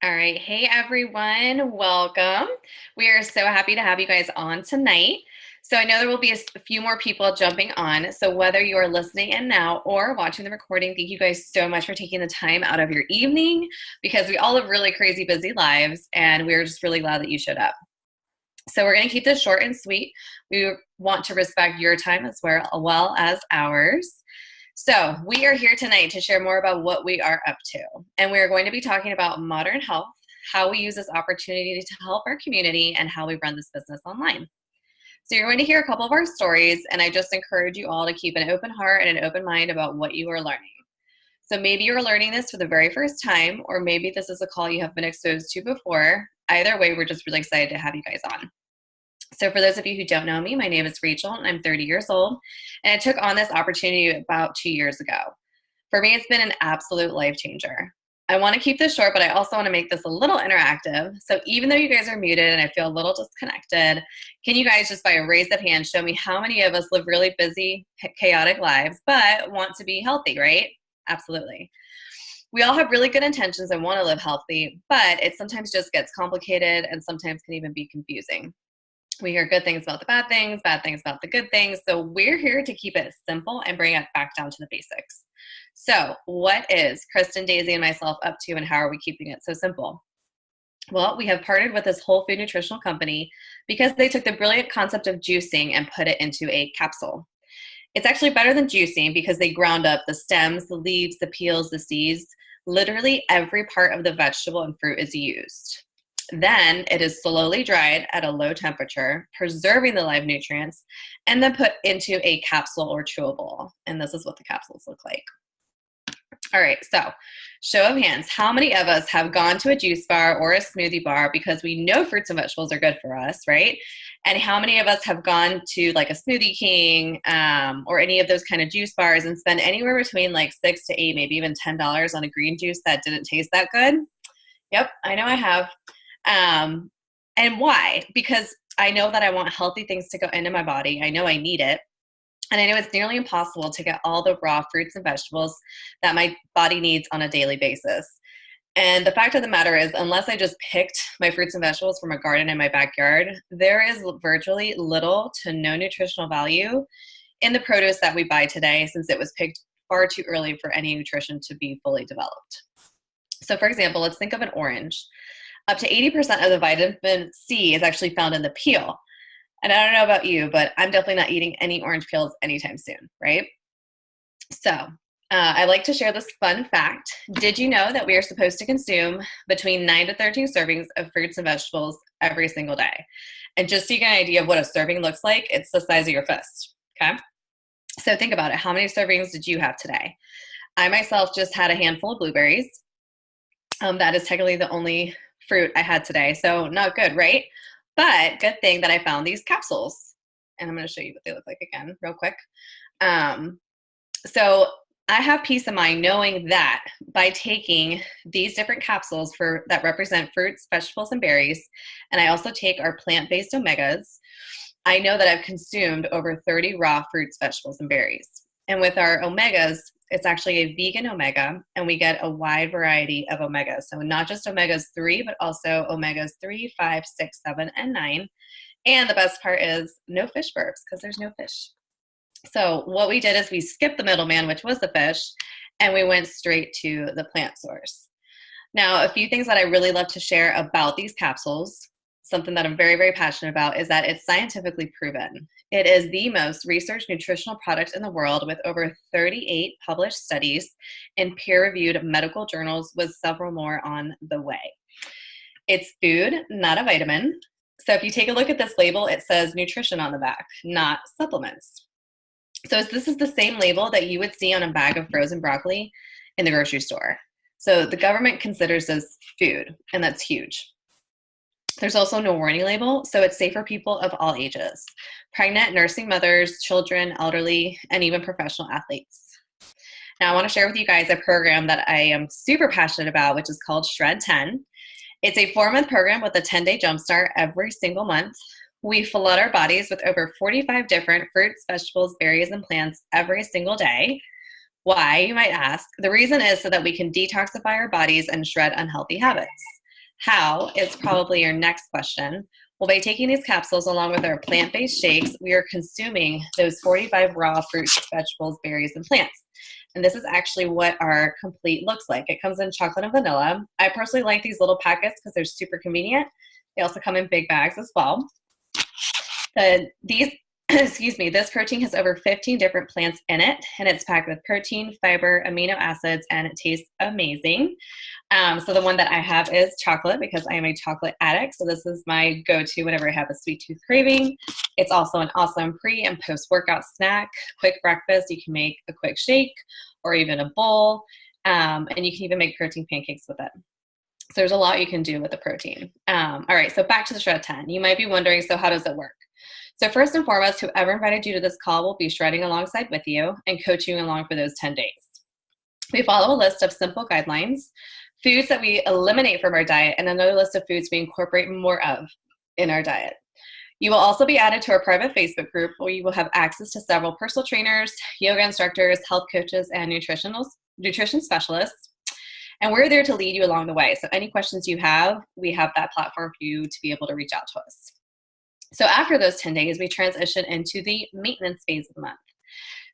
All right. Hey, everyone. Welcome. We are so happy to have you guys on tonight. So, I know there will be a few more people jumping on. So, whether you are listening in now or watching the recording, thank you guys so much for taking the time out of your evening because we all live really crazy, busy lives. And we're just really glad that you showed up. So, we're going to keep this short and sweet. We want to respect your time as well as ours. So, we are here tonight to share more about what we are up to. And we're going to be talking about modern health, how we use this opportunity to help our community, and how we run this business online. So, you're going to hear a couple of our stories, and I just encourage you all to keep an open heart and an open mind about what you are learning. So, maybe you're learning this for the very first time, or maybe this is a call you have been exposed to before. Either way, we're just really excited to have you guys on. So for those of you who don't know me, my name is Rachel, and I'm 30 years old, and I took on this opportunity about 2 years ago. For me, it's been an absolute life changer. I want to keep this short, but I also want to make this a little interactive. So even though you guys are muted and I feel a little disconnected, can you guys just by a raise of hands show me how many of us live really busy, chaotic lives, but want to be healthy, right? Absolutely. We all have really good intentions and want to live healthy, but it sometimes just gets complicated and sometimes can even be confusing. We hear good things about the bad things about the good things. So we're here to keep it simple and bring it back down to the basics. So what is Kristen, Daisy, and myself up to, and how are we keeping it so simple? Well, we have partnered with this whole food nutritional company because they took the brilliant concept of juicing and put it into a capsule. It's actually better than juicing because they ground up the stems, the leaves, the peels, the seeds. Literally every part of the vegetable and fruit is used. Then it is slowly dried at a low temperature, preserving the live nutrients, and then put into a capsule or chewable. And this is what the capsules look like. All right, so show of hands. How many of us have gone to a juice bar or a smoothie bar because we know fruits and vegetables are good for us, right? And how many of us have gone to like a Smoothie King or any of those kind of juice bars and spend anywhere between like $6 to $8, maybe even $10 on a green juice that didn't taste that good? Yep, I know I have. And why? Because I know that I want healthy things to go into my body. I know I need it. And I know it's nearly impossible to get all the raw fruits and vegetables that my body needs on a daily basis. And the fact of the matter is, unless I just picked my fruits and vegetables from a garden in my backyard, there is virtually little to no nutritional value in the produce that we buy today, since it was picked far too early for any nutrition to be fully developed. So for example, let's think of an orange. Up to 80% of the vitamin C is actually found in the peel. And I don't know about you, but I'm definitely not eating any orange peels anytime soon, right? So I like to share this fun fact. Did you know that we are supposed to consume between 9 to 13 servings of fruits and vegetables every single day? And just so you get an idea of what a serving looks like, it's the size of your fist, okay? So think about it. How many servings did you have today? I myself just had a handful of blueberries. That is technically the only fruit I had today. So not good, right? But good thing that I found these capsules. And I'm going to show you what they look like again real quick. So I have peace of mind knowing that by taking these different capsules that represent fruits, vegetables, and berries, and I also take our plant-based omegas, I know that I've consumed over 30 raw fruits, vegetables, and berries. And with our omegas, it's actually a vegan omega, and we get a wide variety of omegas. So not just omegas 3, but also omegas 3, 5, 6, 7, and 9. And the best part is no fish burps because there's no fish. So what we did is we skipped the middleman, which was the fish, and we went straight to the plant source. Now, a few things that I really love to share about these capsules, something that I'm very, very passionate about, is that it's scientifically proven. It is the most researched nutritional product in the world with over 38 published studies in peer-reviewed medical journals with several more on the way. It's food, not a vitamin. So if you take a look at this label, it says nutrition on the back, not supplements. So this is the same label that you would see on a bag of frozen broccoli in the grocery store. So the government considers this food, and that's huge. There's also no warning label, so it's safe for people of all ages. Pregnant, nursing mothers, children, elderly, and even professional athletes. Now, I want to share with you guys a program that I am super passionate about, which is called Shred 10. It's a 4-month program with a 10-day jumpstart every single month. We flood our bodies with over 45 different fruits, vegetables, berries, and plants every single day. Why, you might ask? The reason is so that we can detoxify our bodies and shred unhealthy habits. How is probably your next question. Well, by taking these capsules along with our plant-based shakes, we are consuming those 45 raw fruits, vegetables, berries, and plants. And this is actually what our complete looks like. It comes in chocolate and vanilla. I personally like these little packets because they're super convenient. They also come in big bags as well. These excuse me, this protein has over 15 different plants in it, and it's packed with protein, fiber, amino acids, and it tastes amazing. So the one that I have is chocolate because I am a chocolate addict. So this is my go-to whenever I have a sweet tooth craving. It's also an awesome pre and post-workout snack, quick breakfast. You can make a quick shake or even a bowl, and you can even make protein pancakes with it. So there's a lot you can do with the protein. All right, so back to the Shred 10. You might be wondering, so how does it work? So first and foremost, whoever invited you to this call will be shredding alongside with you and coaching you along for those 10 days. We follow a list of simple guidelines, foods that we eliminate from our diet, and another list of foods we incorporate more of in our diet. You will also be added to our private Facebook group where you will have access to several personal trainers, yoga instructors, health coaches, and nutrition specialists. And we're there to lead you along the way. So any questions you have, we have that platform for you to be able to reach out to us. So after those 10 days, we transition into the maintenance phase of the month.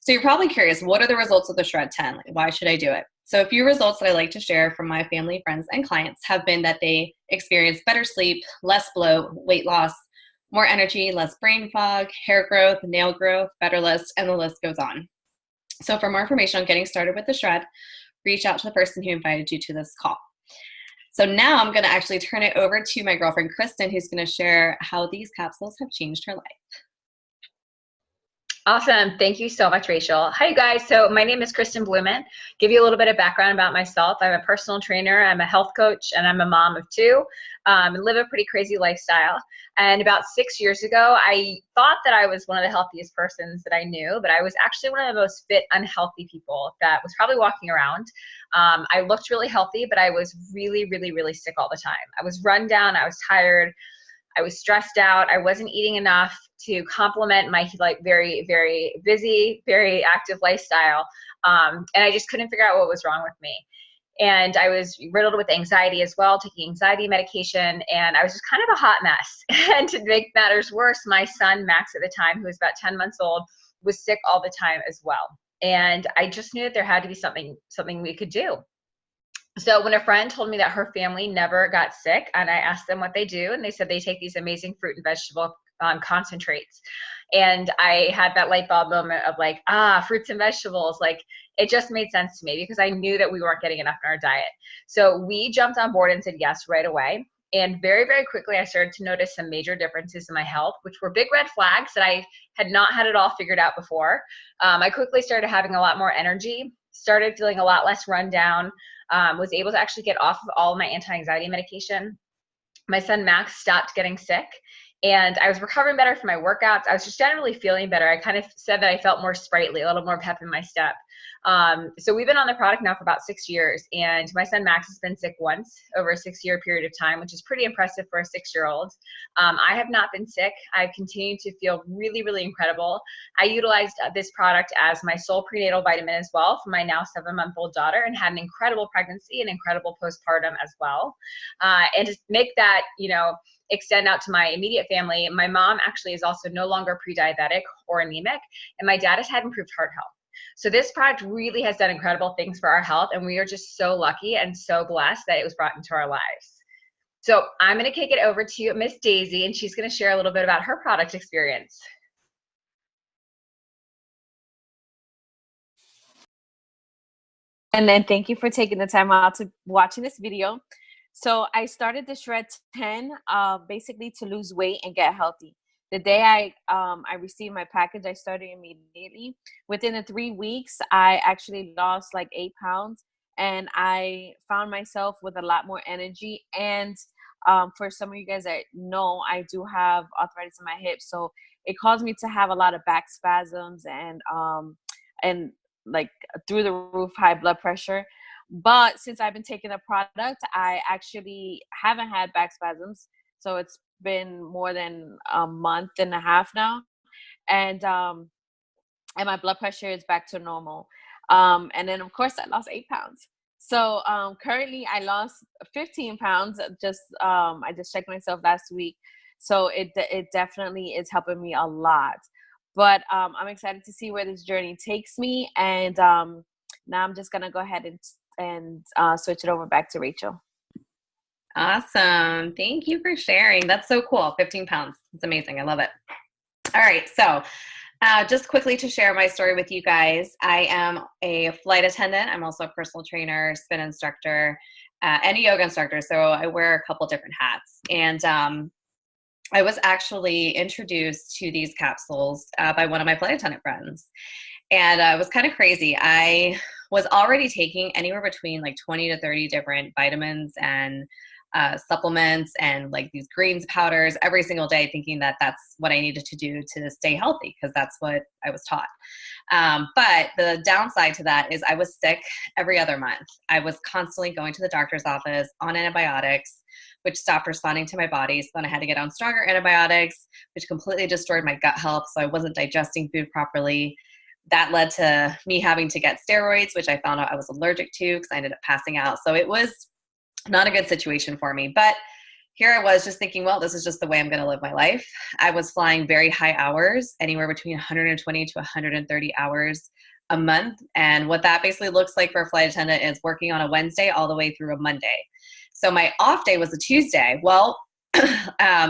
So you're probably curious, what are the results of the Shred 10? Like, why should I do it? So a few results that I like to share from my family, friends, and clients have been that they experience better sleep, less bloat, weight loss, more energy, less brain fog, hair growth, nail growth, better list, and the list goes on. So for more information on getting started with the Shred, reach out to the person who invited you to this call. So now I'm going to actually turn it over to my girlfriend, Kristen, who's going to share how these capsules have changed her life. Awesome. Thank you so much, Rachel. Hi, you guys. So my name is Kristen Blumen. Give you a little bit of background about myself. I'm a personal trainer. I'm a health coach, and I'm a mom of two. Live a pretty crazy lifestyle. And about 6 years ago, I thought that I was one of the healthiest persons that I knew, but I was actually one of the most fit, unhealthy people that was probably walking around. I looked really healthy, but I was really, really, really sick all the time. I was run down. I was tired. I was stressed out. I wasn't eating enough to complement my very, very busy, very active lifestyle. And I just couldn't figure out what was wrong with me. And I was riddled with anxiety as well, taking anxiety medication, and I was just kind of a hot mess. And to make matters worse, my son, Max, at the time, who was about 10 months old, was sick all the time as well. And I just knew that there had to be something we could do. So when a friend told me that her family never got sick, and I asked them what they do, and they said they take these amazing fruit and vegetable concentrates. And I had that light bulb moment of like, fruits and vegetables. Like, it just made sense to me because I knew that we weren't getting enough in our diet. So we jumped on board and said yes right away. And very, very quickly, I started to notice some major differences in my health, which were big red flags that I had not had it all figured out before. I quickly started having a lot more energy, started feeling a lot less run down, was able to actually get off of all of my anti-anxiety medication. My son Max stopped getting sick, and I was recovering better from my workouts. I was just generally feeling better. I kind of said that I felt more sprightly, a little more pep in my step. So we've been on the product now for about 6 years, and my son Max has been sick once over a 6-year period of time, which is pretty impressive for a 6-year-old. I have not been sick. I've continued to feel really, really incredible. I utilized this product as my sole prenatal vitamin as well for my now 7-month-old daughter, and had an incredible pregnancy and incredible postpartum as well. And to make that, extend out to my immediate family, my mom actually is also no longer pre-diabetic or anemic, and my dad has had improved heart health. So this product really has done incredible things for our health, and we are just so lucky and so blessed that it was brought into our lives. So I'm going to kick it over to Miss Daisy, and she's going to share a little bit about her product experience. And then thank you for taking the time out to watching this video. So I started the Shred 10 basically to lose weight and get healthy. The day I received my package, I started immediately. Within the 3 weeks, I actually lost like 8 pounds, and I found myself with a lot more energy. And for some of you guys that know, I do have arthritis in my hips, so it caused me to have a lot of back spasms and like through the roof high blood pressure. But since I've been taking the product, I actually haven't had back spasms. So it's been more than a month and a half now. And my blood pressure is back to normal. And then of course I lost 8 pounds. So currently I lost 15 pounds. I just checked myself last week. So it definitely is helping me a lot. But I'm excited to see where this journey takes me. And now I'm just gonna go ahead and switch it over back to Rachel. Awesome. Thank you for sharing. That's so cool. 15 pounds. It's amazing. I love it. All right. So just quickly to share my story with you guys, I am a flight attendant. I'm also a personal trainer, spin instructor, and a yoga instructor. So I wear a couple different hats. And I was actually introduced to these capsules by one of my flight attendant friends. And it was kind of crazy. I was already taking anywhere between like 20 to 30 different vitamins and supplements and like these greens powders every single day, thinking that that's what I needed to do to stay healthy, because that's what I was taught. But the downside to that is I was sick every other month. I was constantly going to the doctor's office on antibiotics, which stopped responding to my body. So then I had to get on stronger antibiotics, which completely destroyed my gut health. So I wasn't digesting food properly. That led to me having to get steroids, which I found out I was allergic to because I ended up passing out. So it was not a good situation for me. But here I was just thinking, well, this is just the way I'm going to live my life. I was flying very high hours, anywhere between 120 to 130 hours a month. And what that basically looks like for a flight attendant is working on a Wednesday all the way through a Monday. So my off day was a Tuesday. Well,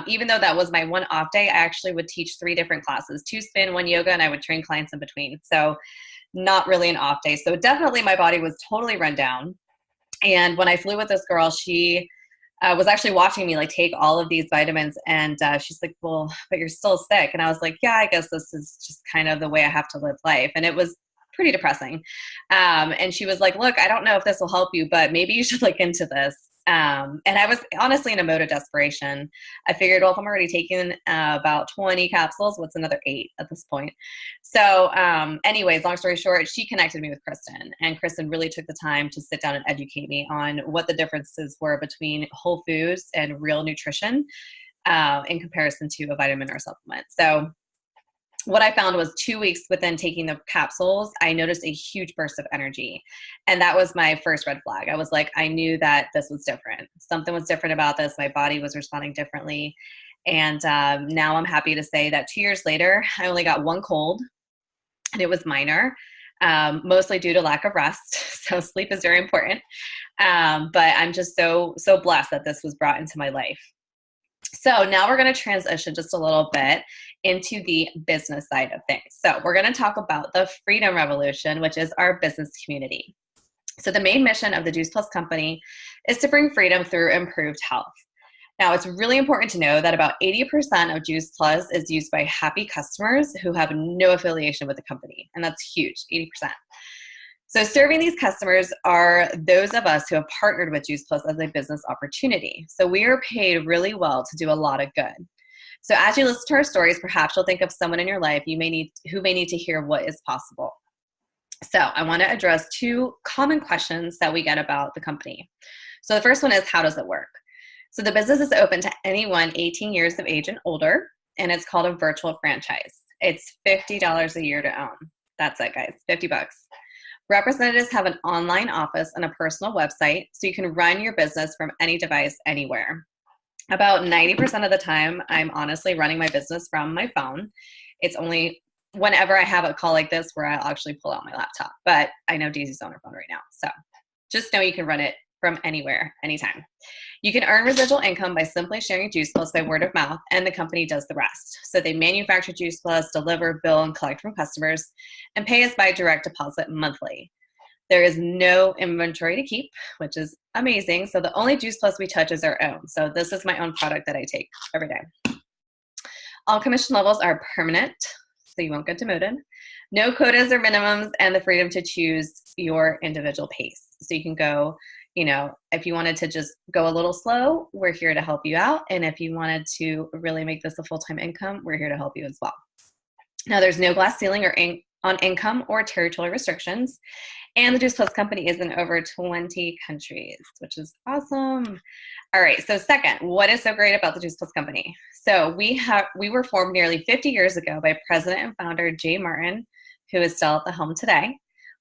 even though that was my one off day, I actually would teach 3 different classes, 2 spin, 1 yoga, and I would train clients in between. So not really an off day. So definitely my body was totally run down. And when I flew with this girl, she was actually watching me like take all of these vitamins. And she's like, well, but you're still sick. And I was like, yeah, I guess this is just kind of the way I have to live life. And it was pretty depressing. And she was like, look, I don't know if this will help you, but maybe you should look into this. And I was honestly in a mode of desperation. I figured, well, if I'm already taking about 20 capsules, what's another 8 at this point? So anyways, long story short, she connected me with Kristen, and Kristen really took the time to sit down and educate me on what the differences were between whole foods and real nutrition in comparison to a vitamin or supplement. So what I found was 2 weeks within taking the capsules, I noticed a huge burst of energy. And that was my first red flag. I was like, I knew that this was different. Something was different about this. My body was responding differently. And now I'm happy to say that 2 years later, I only got 1 cold, and it was minor, mostly due to lack of rest. So sleep is very important. But I'm just so blessed that this was brought into my life. So now we're going to transition just a little bit into the business side of things. So we're going to talk about the Freedom Revolution, which is our business community. So the main mission of the Juice Plus company is to bring freedom through improved health. Now, it's really important to know that about 80% of Juice Plus is used by happy customers who have no affiliation with the company. And that's huge, 80%. So serving these customers are those of us who have partnered with Juice Plus as a business opportunity. So we are paid really well to do a lot of good. So as you listen to our stories, perhaps you'll think of someone in your life who may need to hear what is possible. So I want to address 2 common questions that we get about the company. So the first one is, how does it work? So the business is open to anyone 18 years of age and older, and it's called a virtual franchise. It's $50 a year to own. That's it, guys, $50. Representatives have an online office and a personal website, so you can run your business from any device anywhere. About 90% of the time, I'm honestly running my business from my phone. It's only whenever I have a call like this where I'll actually pull out my laptop. But I know Daisy's on her phone right now, so just know you can run it from anywhere, anytime. You can earn residual income by simply sharing Juice Plus by word of mouth, and the company does the rest. So they manufacture Juice Plus, deliver, bill, and collect from customers, and pay us by direct deposit monthly. There is no inventory to keep, which is amazing. So the only Juice Plus we touch is our own. So this is my own product that I take every day. All commission levels are permanent, so you won't get demoted. No quotas or minimums, and the freedom to choose your individual pace. So you can go, if you wanted to just go a little slow, we're here to help you out. And if you wanted to really make this a full-time income, we're here to help you as well. Now, there's no glass ceiling on income or territorial restrictions. And the Juice Plus company is in over 20 countries, which is awesome. All right, so second, what is so great about the Juice Plus company? So we were formed nearly 50 years ago by President and founder Jay Martin, who is still at the helm today.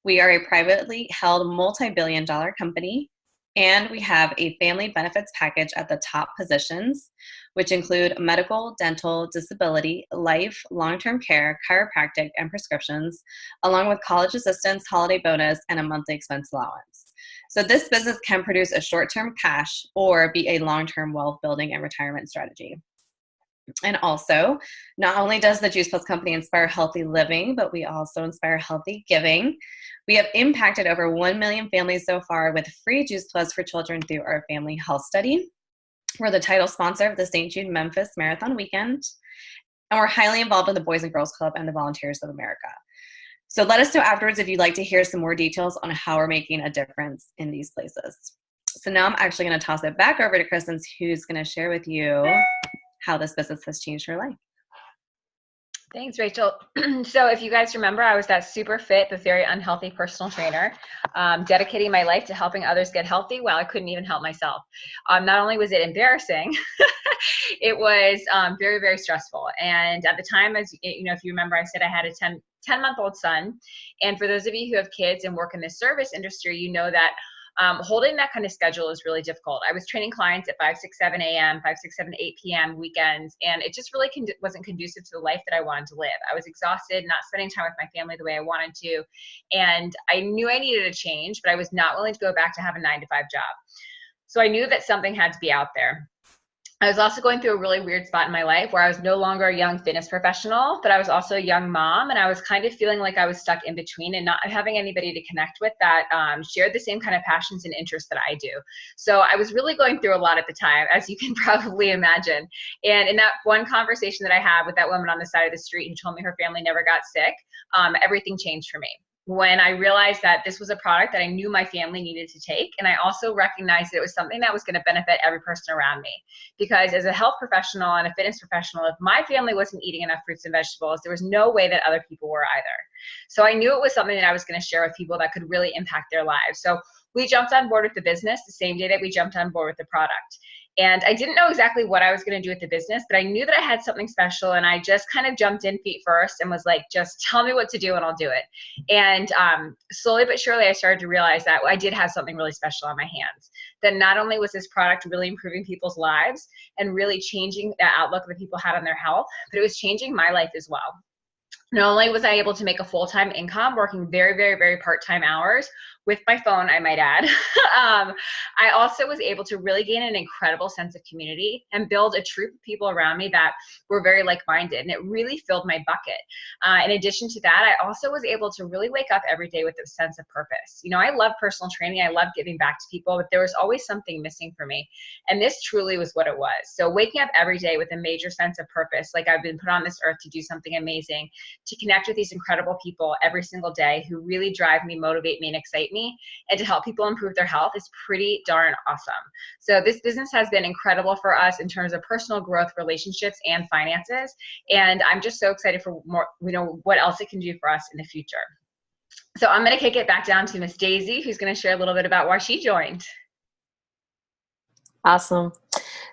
We are a privately held multi-billion-dollar company, and we have a family benefits package at the top positions, which include medical, dental, disability, life, long-term care, chiropractic, and prescriptions, along with college assistance, holiday bonus, and a monthly expense allowance. So this business can produce a short-term cash or be a long-term wealth building and retirement strategy. And also, not only does the Juice Plus company inspire healthy living, but we also inspire healthy giving. We have impacted over 1 million families so far with free Juice Plus for children through our family health study. We're the title sponsor of the St. Jude Memphis Marathon Weekend, and we're highly involved in the Boys and Girls Club and the Volunteers of America. So let us know afterwards if you'd like to hear some more details on how we're making a difference in these places. So now I'm actually going to toss it back over to Kristen, who's going to share with you how this business has changed her life. Thanks, Rachel. So if you guys remember, I was that super fit but very unhealthy personal trainer, dedicating my life to helping others get healthy while I couldn't even help myself. Not only was it embarrassing, it was very, very stressful. And at the time, as you know, if you remember, I said I had a 10-month-old son. And for those of you who have kids and work in the service industry, you know that holding that kind of schedule is really difficult. I was training clients at 5, 6, 7 a.m., 5, 6, 7, 8 p.m. weekends, and it just really wasn't conducive to the life that I wanted to live. I was exhausted, not spending time with my family the way I wanted to, and I knew I needed a change, but I was not willing to go back to have a 9-to-5 job. So I knew that something had to be out there. I was also going through a really weird spot in my life where I was no longer a young fitness professional, but I was also a young mom, and I was kind of feeling like I was stuck in between and not having anybody to connect with that shared the same kind of passions and interests that I do. So I was really going through a lot at the time, as you can probably imagine. And in that one conversation that I had with that woman on the side of the street who told me her family never got sick, everything changed for me. When I realized that this was a product that I knew my family needed to take. And I also recognized that it was something that was going to benefit every person around me. Because as a health professional and a fitness professional, if my family wasn't eating enough fruits and vegetables, there was no way that other people were either. So I knew it was something that I was going to share with people that could really impact their lives. So we jumped on board with the business the same day that we jumped on board with the product. And I didn't know exactly what I was going to do with the business, but I knew that I had something special, and I just kind of jumped in feet first and was like, just tell me what to do and I'll do it. And slowly but surely, I started to realize that I did have something really special on my hands. That not only was this product really improving people's lives and really changing the outlook that people had on their health, but it was changing my life as well. Not only was I able to make a full-time income working very, very, very part-time hours with my phone, I might add, I also was able to really gain an incredible sense of community and build a troop of people around me that were very like-minded, and it really filled my bucket. In addition to that, I also was able to really wake up every day with a sense of purpose. You know, I love personal training. I love giving back to people, but there was always something missing for me. And this truly was what it was. So waking up every day with a major sense of purpose, like I've been put on this earth to do something amazing, to connect with these incredible people every single day who really drive me, motivate me, and excite me, and to help people improve their health is pretty darn awesome. So this business has been incredible for us in terms of personal growth, relationships, and finances. And I'm just so excited for more, what else it can do for us in the future. So I'm going to kick it back down to Miss Daisy, who's going to share a little bit about why she joined. Awesome.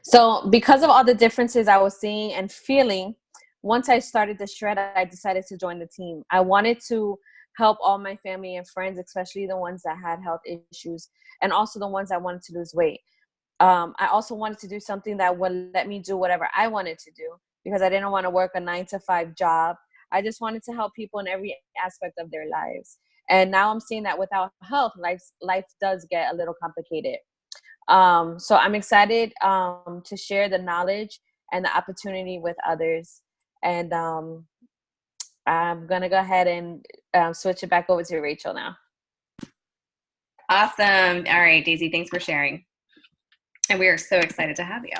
So because of all the differences I was seeing and feeling, once I started the shred, I decided to join the team. I wanted to help all my family and friends, especially the ones that had health issues, and also the ones that wanted to lose weight. I also wanted to do something that would let me do whatever I wanted to do, because I didn't want to work a 9-to-5 job. I just wanted to help people in every aspect of their lives. And now I'm seeing that without health, life does get a little complicated. So I'm excited to share the knowledge and the opportunity with others. And I'm going to go ahead and switch it back over to Rachel now. Awesome. All right, Daisy, thanks for sharing. And we are so excited to have you.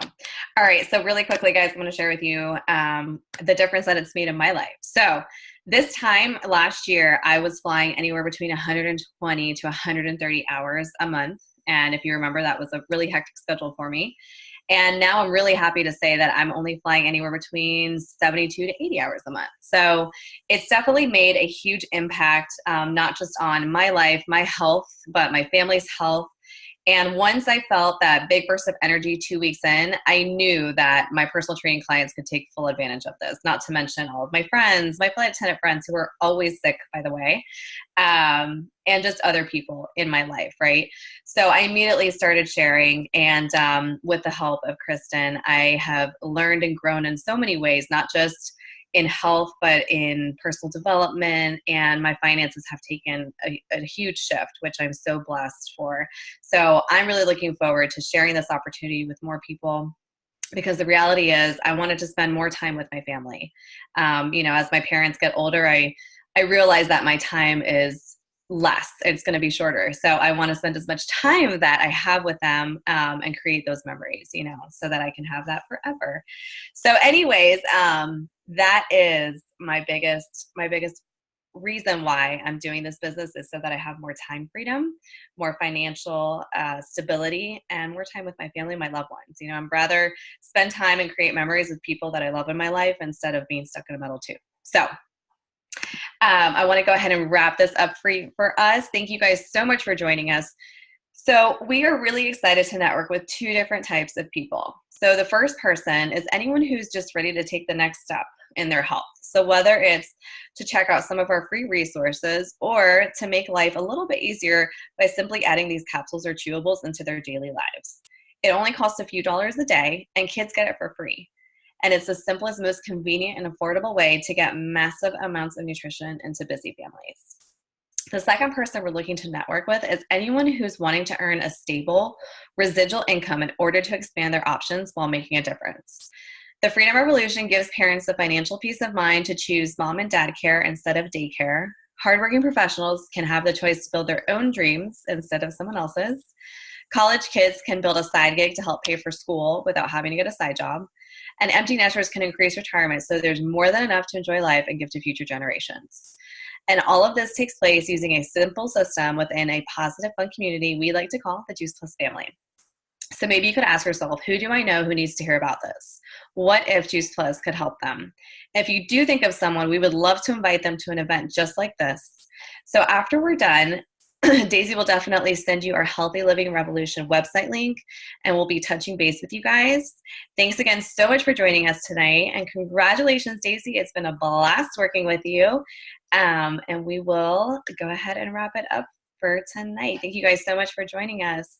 All right, so really quickly, guys, I'm going to share with you the difference that it's made in my life. So this time last year, I was flying anywhere between 120 to 130 hours a month. And if you remember, that was a really hectic schedule for me. And now I'm really happy to say that I'm only flying anywhere between 72 to 80 hours a month. So it's definitely made a huge impact, not just on my life, my health, but my family's health. And once I felt that big burst of energy 2 weeks in, I knew that my personal training clients could take full advantage of this, not to mention all of my friends, my flight attendant friends who are always sick, by the way, and just other people in my life, right? So I immediately started sharing, and with the help of Kristen, I have learned and grown in so many ways, not just in health, but in personal development, and my finances have taken a huge shift, which I'm so blessed for. So I'm really looking forward to sharing this opportunity with more people, because the reality is I wanted to spend more time with my family. As my parents get older, I realize that my time is less. It's going to be shorter. So I want to spend as much time that I have with them, and create those memories, so that I can have that forever. So anyways, that is my biggest reason why I'm doing this business, is so that I have more time freedom, more financial stability, and more time with my family and my loved ones. I'd rather spend time and create memories with people that I love in my life instead of being stuck in a metal tube. So I want to go ahead and wrap this up for us. Thank you guys so much for joining us. So we are really excited to network with two different types of people. So the first person is anyone who's just ready to take the next step in their health. So whether it's to check out some of our free resources or to make life a little bit easier by simply adding these capsules or chewables into their daily lives. It only costs a few dollars a day, and kids get it for free. And it's the simplest, most convenient, and affordable way to get massive amounts of nutrition into busy families. The second person we're looking to network with is anyone who's wanting to earn a stable, residual income in order to expand their options while making a difference. The Freedom Revolution gives parents the financial peace of mind to choose mom and dad care instead of daycare. Hardworking professionals can have the choice to build their own dreams instead of someone else's. College kids can build a side gig to help pay for school without having to get a side job. And empty nesters can increase retirement so there's more than enough to enjoy life and give to future generations. And all of this takes place using a simple system within a positive, fun community we like to call the Juice Plus family. So maybe you could ask yourself, who do I know who needs to hear about this? What if Juice Plus could help them? If you do think of someone, we would love to invite them to an event just like this. So after we're done, Daisy will definitely send you our Healthy Living Revolution website link, and we'll be touching base with you guys. Thanks again so much for joining us tonight, and congratulations, Daisy. It's been a blast working with you, and we will go ahead and wrap it up for tonight. Thank you guys so much for joining us.